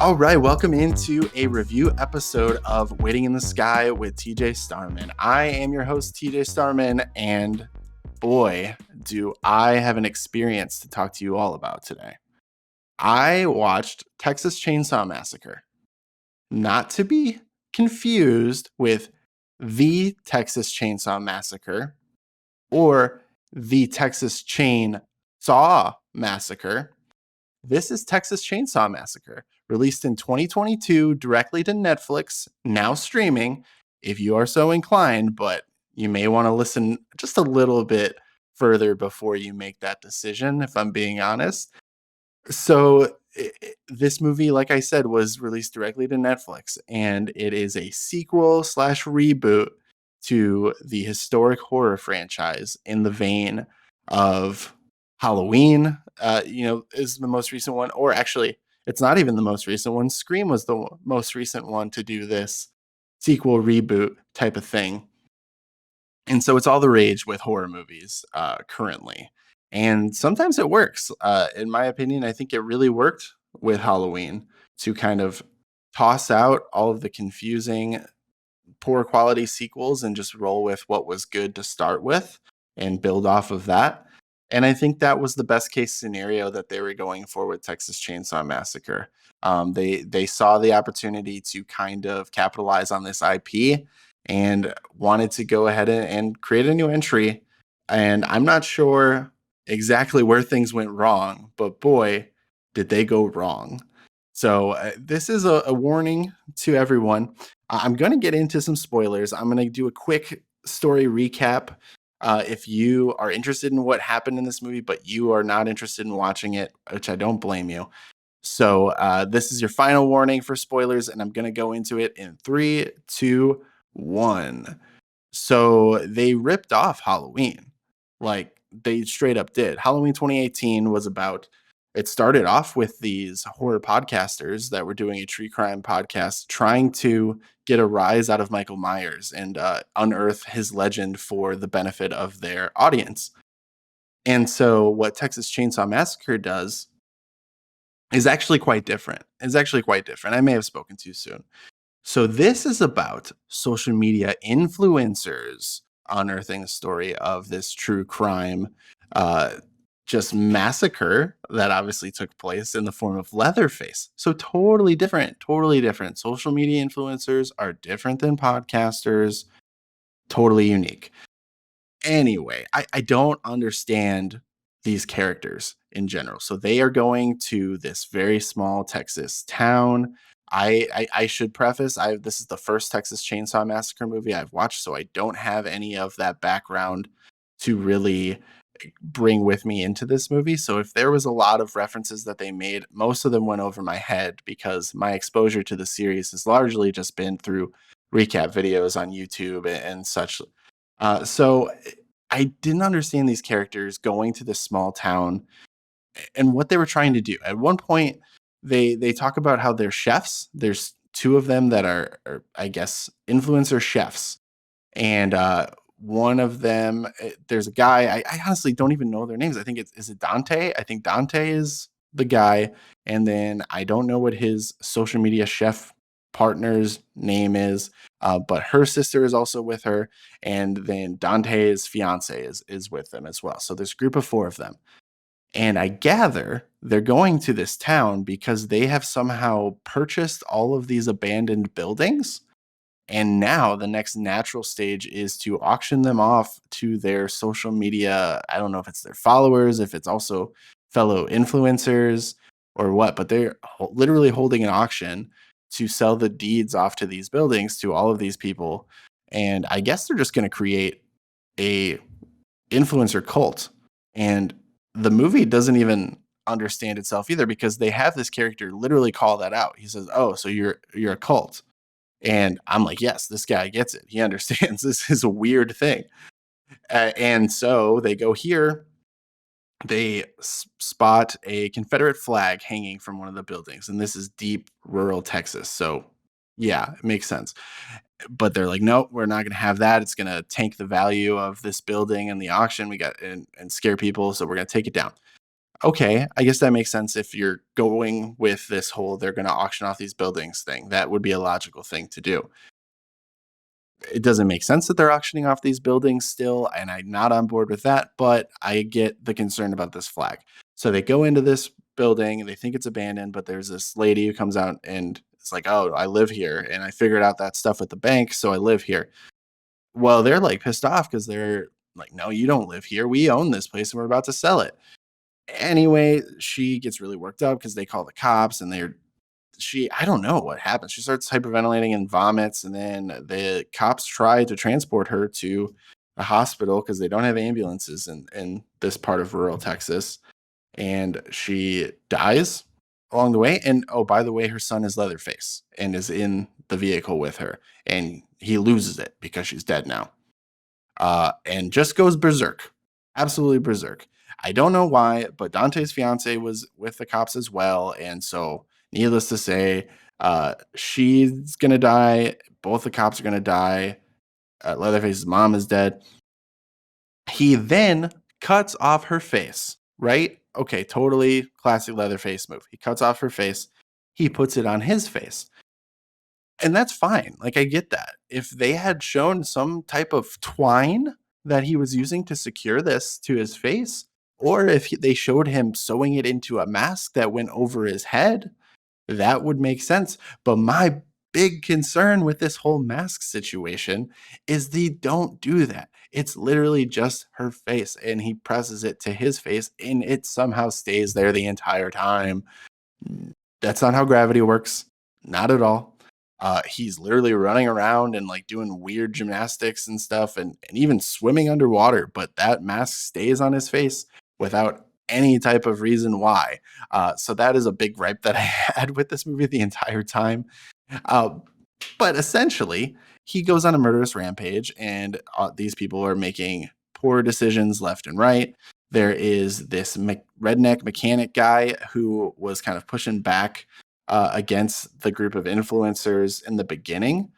All right, welcome into a review episode of Waiting in the Sky with TJ Starman. I am your host, TJ Starman, and boy, do I have an experience to talk to you all about today. I watched Texas Chainsaw Massacre, not to be confused with the Texas Chainsaw Massacre or the Texas Chainsaw Massacre. This is Texas Chainsaw Massacre, released in 2022 directly to Netflix, now streaming, if you are so inclined, but you may want to listen just a little bit further before you make that decision, if I'm being honest. So, this movie, like I said, was released directly to Netflix, and it is a sequel slash reboot to the historic horror franchise in the vein of Halloween, is the most recent one, or actually, it's not even the most recent one. Scream was the most recent one to do this sequel reboot type of thing. And so it's all the rage with horror movies currently. And sometimes it works. In my opinion, I think it really worked with Halloween to kind of toss out all of the confusing, poor quality sequels and just roll with what was good to start with and build off of that. And I think that was the best case scenario that they were going for with Texas Chainsaw Massacre. They saw the opportunity to kind of capitalize on this IP and wanted to go ahead and create a new entry. And I'm not sure exactly where things went wrong, but boy, did they go wrong. So this is a warning to everyone. I'm going to get into some spoilers. I'm going to do a quick story recap. If you are interested in what happened in this movie, but you are not interested in watching it, which I don't blame you. So this is your final warning for spoilers, and I'm going to go into it in 3, 2, 1. So they ripped off Halloween. Like they straight up did. Halloween 2018 was about, it started off with these horror podcasters that were doing a true crime podcast trying to get a rise out of Michael Myers and unearth his legend for the benefit of their audience. And so what Texas Chainsaw Massacre does is actually quite different. I may have spoken too soon. So this is about social media influencers unearthing the story of this true crime uh, just massacre that obviously took place in the form of Leatherface. So totally different, totally different. Social media influencers are different than podcasters, totally unique. Anyway, I don't understand these characters in general. So they are going to this very small Texas town. I should preface, this is the first Texas Chainsaw Massacre movie I've watched, so I don't have any of that background to really bring with me into this movie. So if there was a lot of references that they made, most of them went over my head because my exposure to the series has largely just been through recap videos on YouTube and such. So I didn't understand these characters going to this small town and what they were trying to do. At one point, they talk about how they're chefs. There's two of them that are I guess, influencer chefs, and one of them, there's a guy. I honestly don't even know their names. I think is it Dante. I think Dante is the guy, and then I don't know what his social media chef partner's name is, but her sister is also with her, and then Dante's fiance is with them as well. So there's a group of four of them. And I gather they're going to this town because they have somehow purchased all of these abandoned buildings. And now the next natural stage is to auction them off to their social media. I don't know if it's their followers, if it's also fellow influencers or what, but they're literally holding an auction to sell the deeds off to these buildings to all of these people. And I guess they're just going to create a influencer cult. And the movie doesn't even understand itself either because they have this character literally call that out. He says, "Oh, so you're a cult." And I'm like, "Yes, this guy gets it. He understands this is a weird thing." And so they go here. They spot a Confederate flag hanging from one of the buildings, and this is deep rural Texas. So, yeah, it makes sense. But they're like, "Nope, we're not going to have that. It's going to tank the value of this building and the auction. We got and scare people, so we're going to take it down." okay, I guess that makes sense if you're going with this whole they're going to auction off these buildings thing. That would be a logical thing to do. It doesn't make sense that they're auctioning off these buildings still, and I'm not on board with that, but I get the concern about this flag. So they go into this building, they think it's abandoned, but there's this lady who comes out and it's like, "Oh, I live here and I figured out that stuff with the bank, so I live here." Well, they're like pissed off because they're like, "No, you don't live here. We own this place and we're about to sell it." Anyway, she gets really worked up because they call the cops and I don't know what happens. She starts hyperventilating and vomits, and then the cops try to transport her to a hospital because they don't have ambulances in this part of rural Texas. And she dies along the way. And oh, by the way, her son is Leatherface and is in the vehicle with her. And he loses it because she's dead now. And just goes berserk, absolutely berserk. I don't know why, but Dante's fiance was with the cops as well, and so needless to say, she's gonna die. Both the cops are gonna die. Leatherface's mom is dead. He then cuts off her face. Right? Okay, totally classic Leatherface move. He cuts off her face. He puts it on his face. And that's fine. Like, I get that. If they had shown some type of twine that he was using to secure this to his face, or if they showed him sewing it into a mask that went over his head, that would make sense. But my big concern with this whole mask situation is they don't do that. It's literally just her face, and he presses it to his face, and it somehow stays there the entire time. That's not how gravity works. Not at all. He's literally running around and like doing weird gymnastics and stuff and even swimming underwater, but that mask stays on his face without any type of reason why. So that is a big gripe that I had with this movie the entire time. Uh, but essentially, he goes on a murderous rampage, and these people are making poor decisions left and right. There is this redneck mechanic guy who was kind of pushing back against the group of influencers in the beginning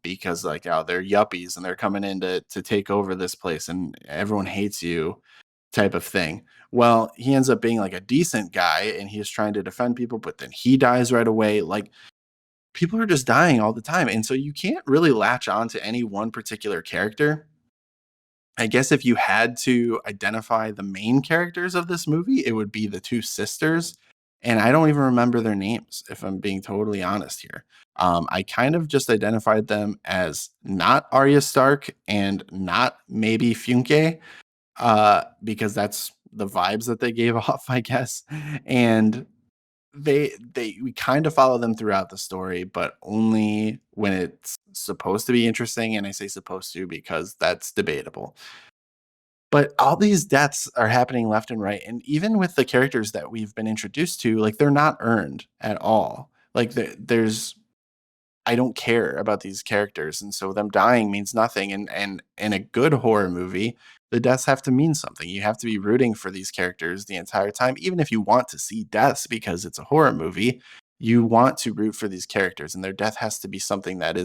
because, like, oh, they're yuppies and they're coming in to take over this place and everyone hates you type of thing. Well, he ends up being like a decent guy and he's trying to defend people, but then he dies right away. Like, people are just dying all the time. And so you can't really latch on to any one particular character. I guess if you had to identify the main characters of this movie, it would be the two sisters. And I don't even remember their names, if I'm being totally honest here. I kind of just identified them as not Arya Stark and not maybe Funke, because that's the vibes that they gave off, I guess. And we kind of follow them throughout the story, but only when it's supposed to be interesting. And I say supposed to because that's debatable. But all these deaths are happening left and right, and even with the characters that we've been introduced to, like, they're not earned at all. Like, there's I don't care about these characters, and so them dying means nothing, and in a good horror movie, the deaths have to mean something. You have to be rooting for these characters the entire time, even if you want to see deaths because it's a horror movie, you want to root for these characters, and their death has to be something that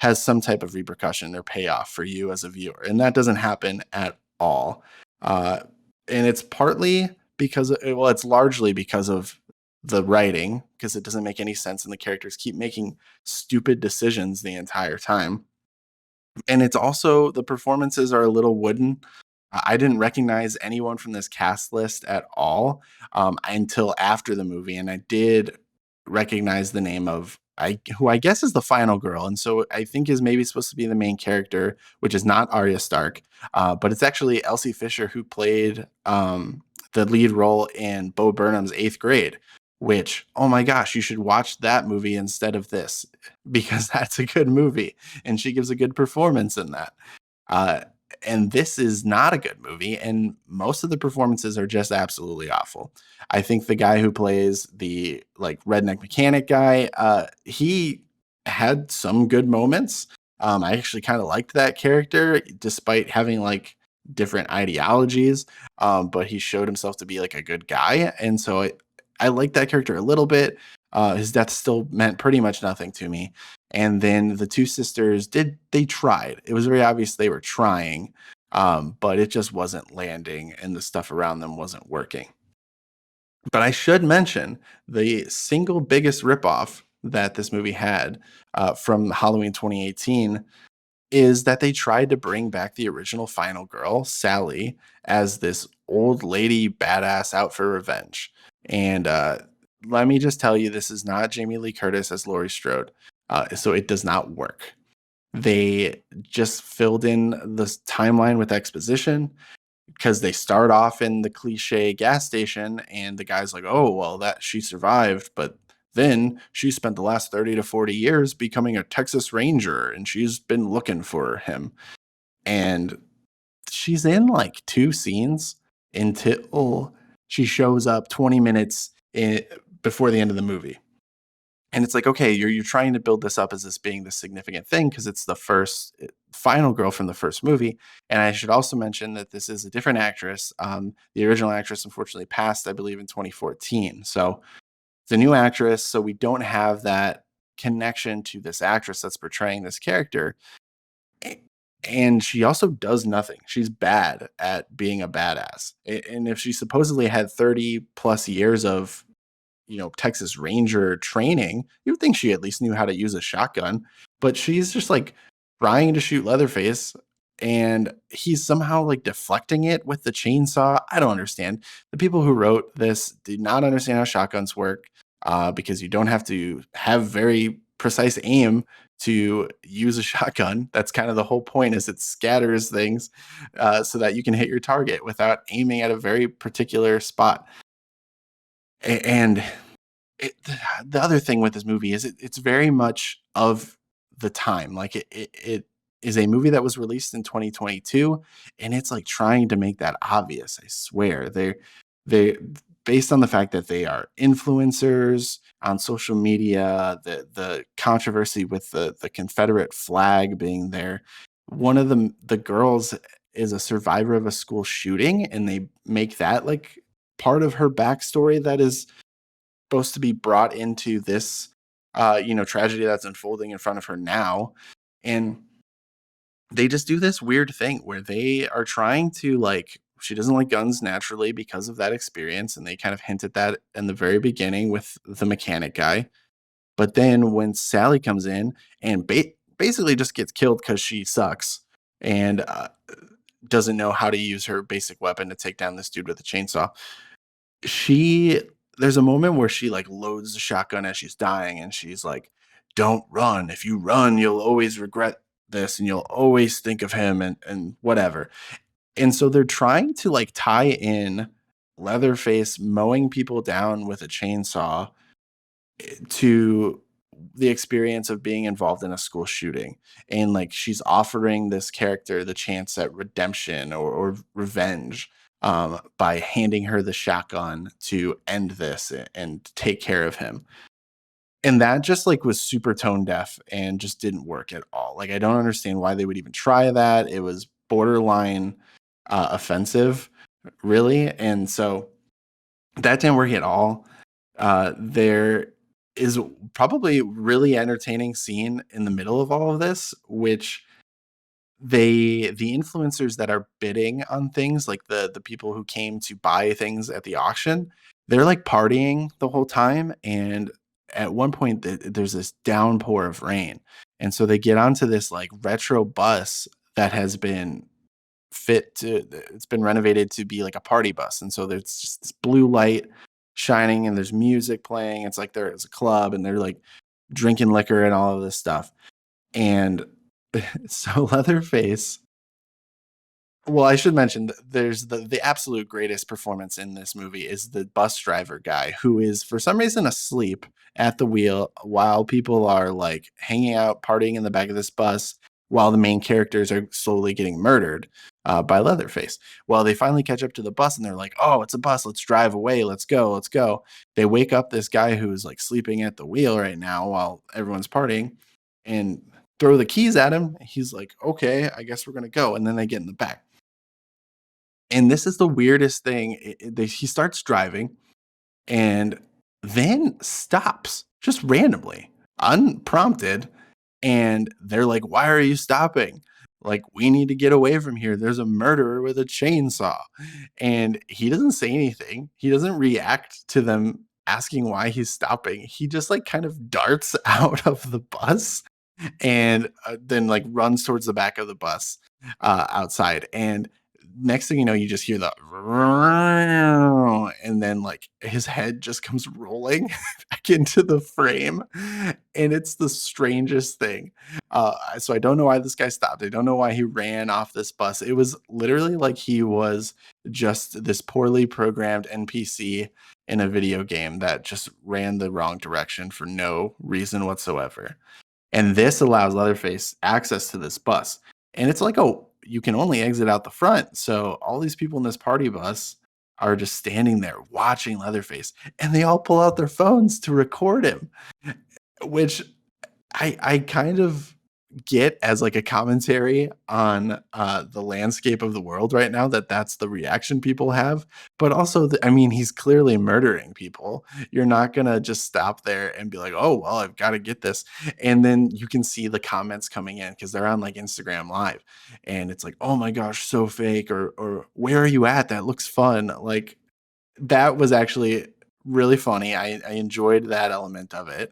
has some type of repercussion or payoff for you as a viewer, and that doesn't happen at all. Uh, and it's partly because well, it's largely because of the writing, because it doesn't make any sense, and the characters keep making stupid decisions the entire time. And it's also the performances are a little wooden. I didn't recognize anyone from this cast list at all until after the movie, and I did recognize the name of who I guess is the final girl, and so I think is maybe supposed to be the main character, which is not Arya Stark, but it's actually Elsie Fisher who played the lead role in Bo Burnham's Eighth Grade. Which, oh my gosh, you should watch that movie instead of this because that's a good movie, and she gives a good performance in that. Uh, and this is not a good movie, and most of the performances are just absolutely awful. I think the guy who plays the like redneck mechanic guy, he had some good moments. I actually kind of liked that character, despite having like different ideologies. But he showed himself to be like a good guy, and so I like that character a little bit. His death still meant pretty much nothing to me. And then the two sisters they tried. It was very obvious they were trying. but it just wasn't landing and the stuff around them wasn't working. But I should mention the single biggest ripoff that this movie had from Halloween 2018 is that they tried to bring back the original final girl, Sally, as this old lady badass out for revenge. And let me just tell you, this is not Jamie Lee Curtis as Laurie Strode. So it does not work. They just filled in this timeline with exposition because they start off in the cliche gas station and the guy's like, oh, well, that she survived, but then she spent the last 30 to 40 years becoming a Texas Ranger and she's been looking for him. And she's in like two scenes until she shows up 20 minutes before the end of the movie. And it's like, okay, you're trying to build this up as this being the significant thing because it's the first final girl from the first movie. And I should also mention that this is a different actress. The original actress unfortunately passed, I believe, in 2014. So it's a new actress. So we don't have that connection to this actress that's portraying this character. And she also does nothing. She's bad at being a badass. And if she supposedly had 30 plus years of Texas Ranger training, you would think she at least knew how to use a shotgun, but she's just like trying to shoot Leatherface and he's somehow like deflecting it with the chainsaw. I don't understand. The people who wrote this did not understand how shotguns work because you don't have to have very precise aim to use a shotgun. That's kind of the whole point is it scatters things so that you can hit your target without aiming at a very particular spot. And it, the other thing with this movie is it's very much of the time. Like it is a movie that was released in 2022, and it's like trying to make that obvious. I swear they based on the fact that they are influencers on social media, the controversy with the Confederate flag being there. One of the girls is a survivor of a school shooting, and they make that like part of her backstory that is supposed to be brought into this tragedy that's unfolding in front of her now. And they just do this weird thing where they are trying to like she doesn't like guns naturally because of that experience, and they kind of hint at that in the very beginning with the mechanic guy. But then when Sally comes in and basically just gets killed because she sucks and doesn't know how to use her basic weapon to take down this dude with a chainsaw, she there's a moment where she like loads the shotgun as she's dying and she's like, don't run. If you run, you'll always regret this and you'll always think of him and whatever. And so they're trying to like tie in Leatherface mowing people down with a chainsaw to the experience of being involved in a school shooting. And like she's offering this character the chance at redemption or revenge by handing her the shotgun to end this and take care of him. And that just like was super tone deaf and just didn't work at all. Like I don't understand why they would even try that. It was borderline offensive, really. And so that didn't work at all. There is probably really entertaining scene in the middle of all of this, which the influencers that are bidding on things, like the people who came to buy things at the auction, they're like partying the whole time. And at one point, there's this downpour of rain, and so they get onto this like retro bus that has been it's been renovated to be like a party bus. And so there's just this blue light shining and there's music playing. It's like there's a club and they're like drinking liquor and all of this stuff. And so Leatherface, well, I should mention there's the absolute greatest performance in this movie is the bus driver guy who is for some reason asleep at the wheel while people are like hanging out, partying in the back of this bus while the main characters are slowly getting murdered by Leatherface. Well, they finally catch up to the bus and they're like, "Oh, it's a bus. Let's drive away. Let's go. Let's go." They wake up this guy who's like sleeping at the wheel right now while everyone's partying and throw the keys at him. He's like, "Okay, I guess we're gonna go." And then they get in the back. And this is the weirdest thing. He starts driving and then stops just randomly, unprompted. And they're like, "Why are you stopping?" Like, we need to get away from here. There's a murderer with a chainsaw. And he doesn't say anything. He doesn't react to them asking why he's stopping. He just like kind of darts out of the bus and then like runs towards the back of the bus outside. And next thing you know, you just hear the and then like his head just comes rolling back into the frame, and it's the strangest thing. So I don't know why this guy stopped. I don't know why he ran off this bus. It was literally like he was just this poorly programmed NPC in a video game that just ran the wrong direction for no reason whatsoever. And this allows Leatherface access to this bus. And it's like, oh, you can only exit out the front. So all these people in this party bus are just standing there watching Leatherface, and they all pull out their phones to record him, which I kind of get as like a commentary on the landscape of the world right now, that that's the reaction people have. But also, I mean, he's clearly murdering people. You're not gonna just stop there and be like, oh well, I've got to get this. And then you can see the comments coming in because they're on like Instagram Live, and it's like, oh my gosh, so fake, or where are you at? That looks fun. Like, that was actually really funny. I enjoyed that element of it.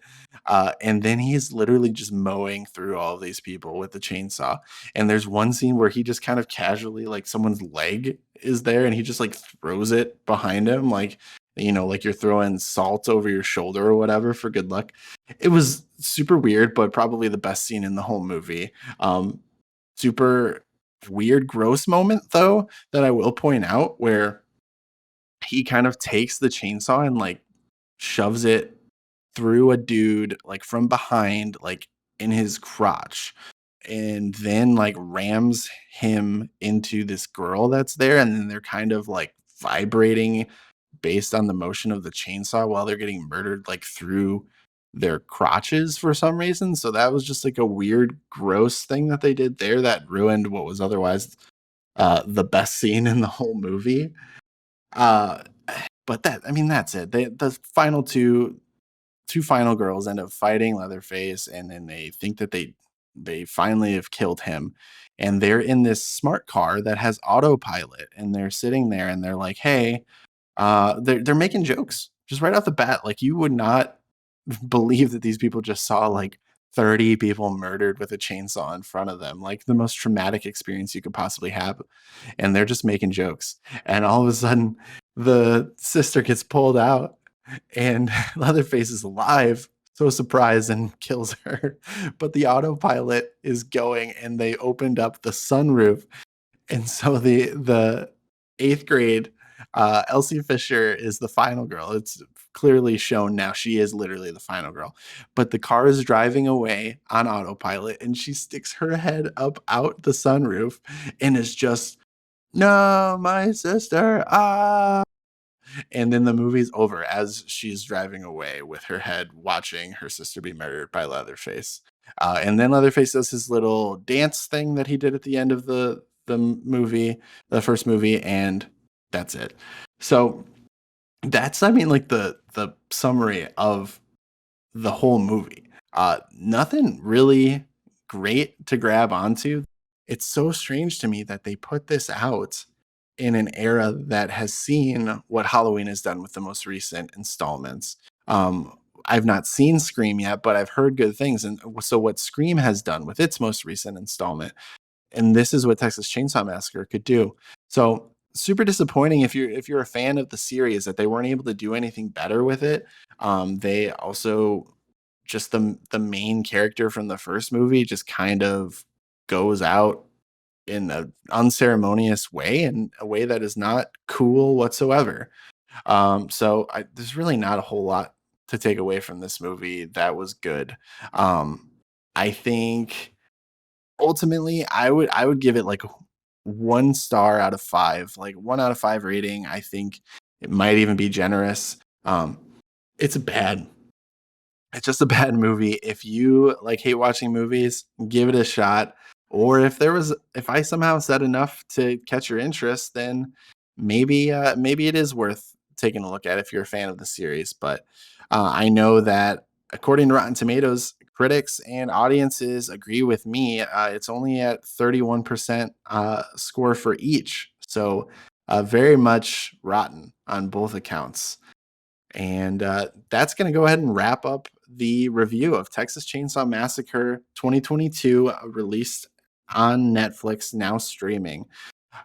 And then he's literally just mowing through all of these people with the chainsaw. And there's one scene where he just kind of casually, like someone's leg is there, and he just like throws it behind him, like, like you're throwing salt over your shoulder or whatever for good luck. It was super weird, but probably the best scene in the whole movie. Super weird, gross moment though, that I will point out, where he kind of takes the chainsaw and like shoves it through a dude like from behind, like in his crotch, and then like rams him into this girl that's there, and then they're kind of like vibrating based on the motion of the chainsaw while they're getting murdered like through their crotches for some reason. So that was just like a weird gross thing that they did there that ruined what was otherwise the best scene in the whole movie. uh but that, I mean, that's it. The final two final girls end up fighting Leatherface, and then they think that they finally have killed him. And they're in this smart car that has autopilot, and they're sitting there and they're like, "Hey," they're making jokes just right off the bat. Like, you would not believe that these people just saw like 30 people murdered with a chainsaw in front of them, like the most traumatic experience you could possibly have. And they're just making jokes. And all of a sudden, the sister gets pulled out, and Leatherface is alive, so surprised, and kills her. But the autopilot is going, and they opened up the sunroof, and so the eighth grade Elsie Fisher is the final girl. It's clearly shown now she is literally the final girl. But the car is driving away on autopilot, and she sticks her head up out the sunroof and is just, no, my sister. Ah. And then the movie's over as she's driving away with her head, watching her sister be murdered by Leatherface. And then Leatherface does his little dance thing that he did at the end of the movie, the first movie, and that's it. So that's, I mean, like the summary of the whole movie. Nothing really great to grab onto. It's so strange to me that they put this out in an era that has seen what Halloween has done with the most recent installments. I've not seen Scream yet, but I've heard good things. And so, what Scream has done with its most recent installment, and this is what Texas Chainsaw Massacre could do. So, super disappointing if you're a fan of the series, that they weren't able to do anything better with it. They also, just the main character from the first movie just kind of goes out in an unceremonious way, in a way that is not cool whatsoever. There's really not a whole lot to take away from this movie that was good. I think ultimately I would give it like 1 star out of 5, like 1 out of 5 rating. I think it might even be generous. It's bad. It's just a bad movie. If you like hate watching movies, give it a shot. Or if I somehow said enough to catch your interest, then maybe it is worth taking a look at if you're a fan of the series. But I know that according to Rotten Tomatoes, critics and audiences agree with me. It's only at 31% score for each. So very much rotten on both accounts. And that's going to go ahead and wrap up the review of Texas Chainsaw Massacre 2022, released on Netflix, now streaming.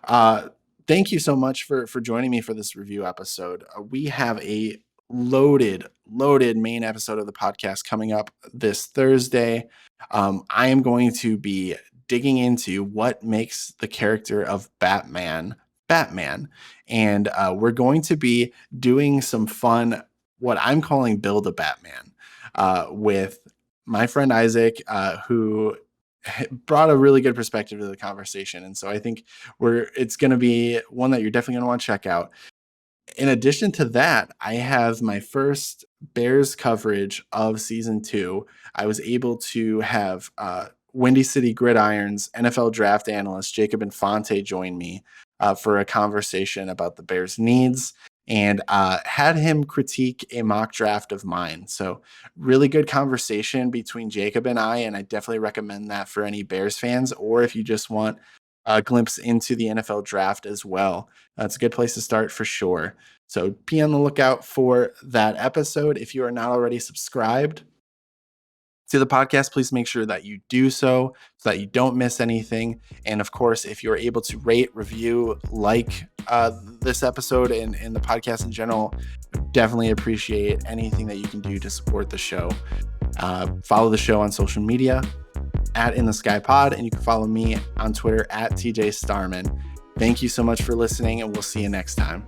Uh, Thank you so much for joining me for this review episode. We have a loaded main episode of the podcast coming up this Thursday. I am going to be digging into what makes the character of Batman, and we're going to be doing some fun, what I'm calling Build a Batman, with my friend Isaac, who brought a really good perspective to the conversation. And so I think it's going to be one that you're definitely going to want to check out. In addition to that, I have my first Bears coverage of season 2. I was able to have Windy City Gridiron's NFL draft analyst Jacob Infante join me for a conversation about the Bears' needs, and had him critique a mock draft of mine. So really good conversation between Jacob and I definitely recommend that for any Bears fans, or if you just want a glimpse into the NFL draft as well. It's a good place to start for sure. So be on the lookout for that episode. If you are not already subscribed to the podcast, please make sure that you do so that you don't miss anything. And of course, if you're able to rate, review, like this episode and the podcast in general, definitely appreciate anything that you can do to support the show. Follow the show on social media at In the Sky Pod, and you can follow me on Twitter at TJ Starman. Thank you so much for listening, and we'll see you next time.